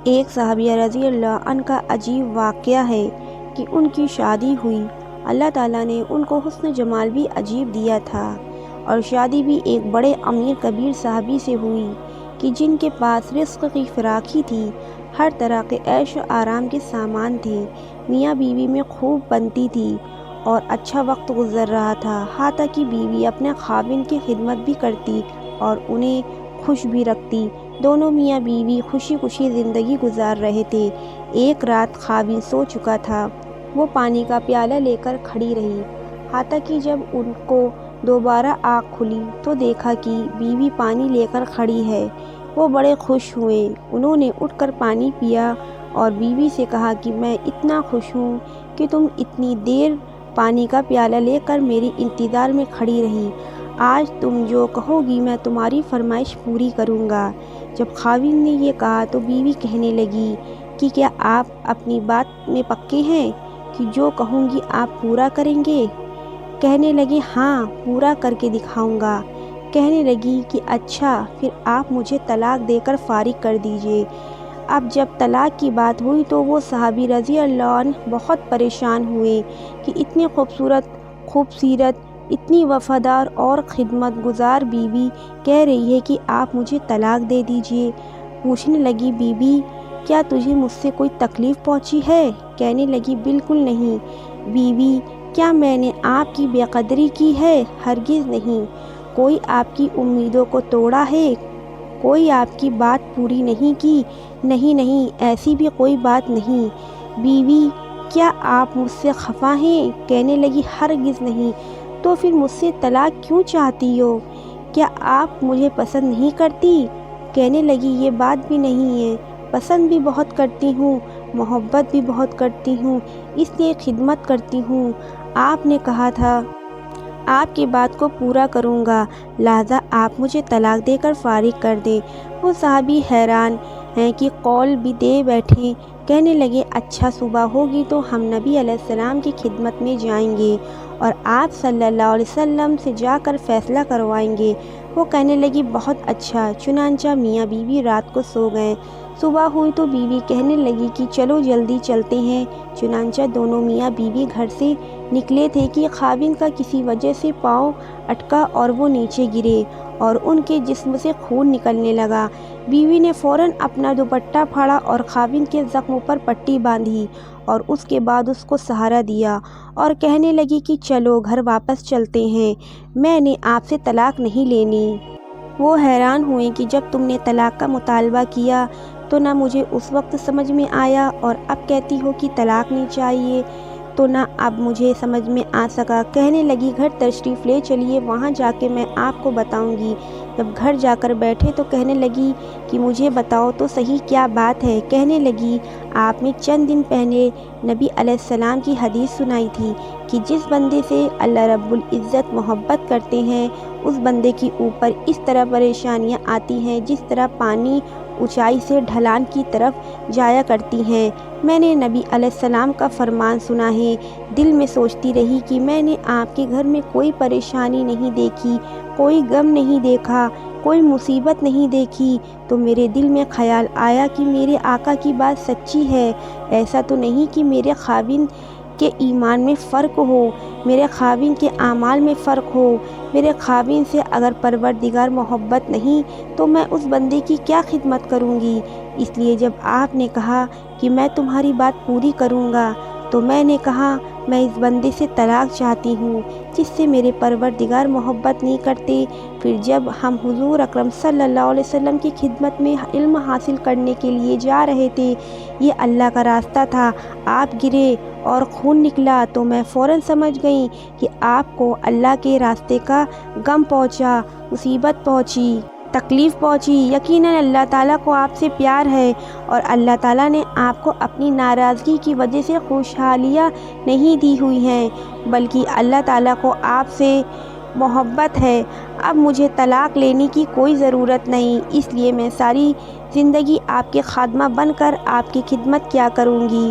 ایک صحابیہ رضی اللہ عنہ کا عجیب واقعہ ہے کہ ان کی شادی ہوئی۔ اللہ تعالیٰ نے ان کو حسن جمال بھی عجیب دیا تھا، اور شادی بھی ایک بڑے امیر کبیر صحابی سے ہوئی کہ جن کے پاس رزق کی فراخی تھی، ہر طرح کے عیش و آرام کے سامان تھے، میاں بیوی میں خوب بنتی تھی اور اچھا وقت گزر رہا تھا۔ حتیٰ کہ بیوی اپنے خاوند کی خدمت بھی کرتی اور انہیں خوش بھی رکھتی۔ دونوں میاں بیوی خوشی خوشی زندگی گزار رہے تھے۔ ایک رات خاوند سو چکا تھا، وہ پانی کا پیالہ لے کر کھڑی رہی، حتیٰ کہ جب ان کو دوبارہ آنکھ کھلی تو دیکھا کہ بیوی پانی لے کر کھڑی ہے۔ وہ بڑے خوش ہوئے، انہوں نے اٹھ کر پانی پیا اور بیوی سے کہا کہ میں اتنا خوش ہوں کہ تم اتنی دیر پانی کا پیالہ لے کر میرے انتظار میں کھڑی رہی۔ آج تم جو کہو گی میں تمہاری فرمائش پوری کروں گا۔ جب خاوند نے یہ کہا تو بیوی کہنے لگی کہ کیا آپ اپنی بات میں پکے ہیں کہ جو کہوں گی آپ پورا کریں گے؟ کہنے لگے ہاں، پورا کر کے دکھاؤں گا۔ کہنے لگی کہ اچھا، پھر آپ مجھے طلاق دے کر فارغ کر دیجئے۔ اب جب طلاق کی بات ہوئی تو وہ صحابی رضی اللہ عنہ بہت پریشان ہوئے کہ اتنی خوبصورت، خوب سیرت، اتنی وفادار اور خدمت گزار بیوی کہہ رہی ہے کہ آپ مجھے طلاق دے دیجئے۔ پوچھنے لگی بی بی کیا تجھے مجھ سے کوئی تکلیف پہنچی ہے؟ کہنے لگی بالکل نہیں۔ بیوی کیا میں نے آپ کی بے قدری کی ہے؟ ہرگز نہیں۔ کوئی آپ کی امیدوں کو توڑا ہے؟ کوئی آپ کی بات پوری نہیں کی؟ نہیں نہیں، ایسی بھی کوئی بات نہیں۔ بیوی کیا آپ مجھ سے خفا ہیں؟ کہنے لگی ہرگز نہیں۔ تو پھر مجھ سے طلاق کیوں چاہتی ہو؟ کیا آپ مجھے پسند نہیں کرتی؟ کہنے لگی یہ بات بھی نہیں ہے، پسند بھی بہت کرتی ہوں، محبت بھی بہت کرتی ہوں، اس لیے خدمت کرتی ہوں۔ آپ نے کہا تھا آپ کی بات کو پورا کروں گا، لہذا آپ مجھے طلاق دے کر فارغ کر دیں۔ وہ صحابی حیران ہیں کہ قول بھی دے بیٹھے۔ کہنے لگے اچھا، صبح ہوگی تو ہم نبی علیہ السلام کی خدمت میں جائیں گے اور آپ صلی اللہ علیہ وسلم سے جا کر فیصلہ کروائیں گے۔ وہ کہنے لگی بہت اچھا۔ چنانچہ میاں بیوی رات کو سو گئے۔ صبح ہوئی تو بیوی کہنے لگی کہ چلو جلدی چلتے ہیں۔ چنانچہ دونوں میاں بیوی گھر سے نکلے تھے کہ خاوند کا کسی وجہ سے پاؤں اٹکا اور وہ نیچے گرے اور ان کے جسم سے خون نکلنے لگا۔ بیوی نے فوراً اپنا دوپٹہ پھاڑا اور خاوند کے زخم پر پٹی باندھی اور اس کے بعد اس کو سہارا دیا اور کہنے لگی کہ چلو گھر واپس چلتے ہیں، میں نے آپ سے طلاق نہیں لینی۔ وہ حیران ہوئے کہ جب تم نے طلاق کا مطالبہ کیا تو نہ مجھے اس وقت سمجھ میں آیا اور اب کہتی ہو کہ طلاق نہیں چاہیے تو نہ اب مجھے سمجھ میں آ سکا۔ کہنے لگی گھر تشریف لے چلیے، وہاں جا کے میں آپ کو بتاؤں گی۔ جب گھر جا کر بیٹھے تو کہنے لگی کہ مجھے بتاؤ تو صحیح کیا بات ہے؟ کہنے لگی آپ نے چند دن پہلے نبی علیہ السلام کی حدیث سنائی تھی کہ جس بندے سے اللہ رب العزت محبت کرتے ہیں اس بندے کے اوپر اس طرح پریشانیاں آتی ہیں جس طرح پانی اونچائی سے ڈھلان کی طرف جایا کرتی ہیں۔ میں نے نبی علیہ السلام کا فرمان سنا ہے، دل میں سوچتی رہی کہ میں نے آپ کے گھر میں کوئی پریشانی نہیں دیکھی، کوئی غم نہیں دیکھا، کوئی مصیبت نہیں دیکھی، تو میرے دل میں خیال آیا کہ میرے آقا کی بات سچی ہے۔ ایسا تو نہیں کہ میرے خاوند کے ایمان میں فرق ہو، میرے خاوند کے اعمال میں فرق ہو۔ میرے خاوند سے اگر پروردگار محبت نہیں تو میں اس بندے کی کیا خدمت کروں گی؟ اس لیے جب آپ نے کہا کہ میں تمہاری بات پوری کروں گا تو میں نے کہا میں اس بندے سے طلاق چاہتی ہوں جس سے میرے پروردگار محبت نہیں کرتے۔ پھر جب ہم حضور اکرم صلی اللہ علیہ وسلم کی خدمت میں علم حاصل کرنے کے لیے جا رہے تھے، یہ اللہ کا راستہ تھا، آپ گرے اور خون نکلا تو میں فوراً سمجھ گئی کہ آپ کو اللہ کے راستے کا غم پہنچا، مصیبت پہنچی، تکلیف پہنچی۔ یقیناً اللہ تعالیٰ کو آپ سے پیار ہے اور اللہ تعالیٰ نے آپ کو اپنی ناراضگی کی وجہ سے خوشحالیاں نہیں دی ہوئی ہیں، بلکہ اللہ تعالیٰ کو آپ سے محبت ہے۔ اب مجھے طلاق لینے کی کوئی ضرورت نہیں، اس لیے میں ساری زندگی آپ کے خادمہ بن کر آپ کی خدمت کیا کروں گی۔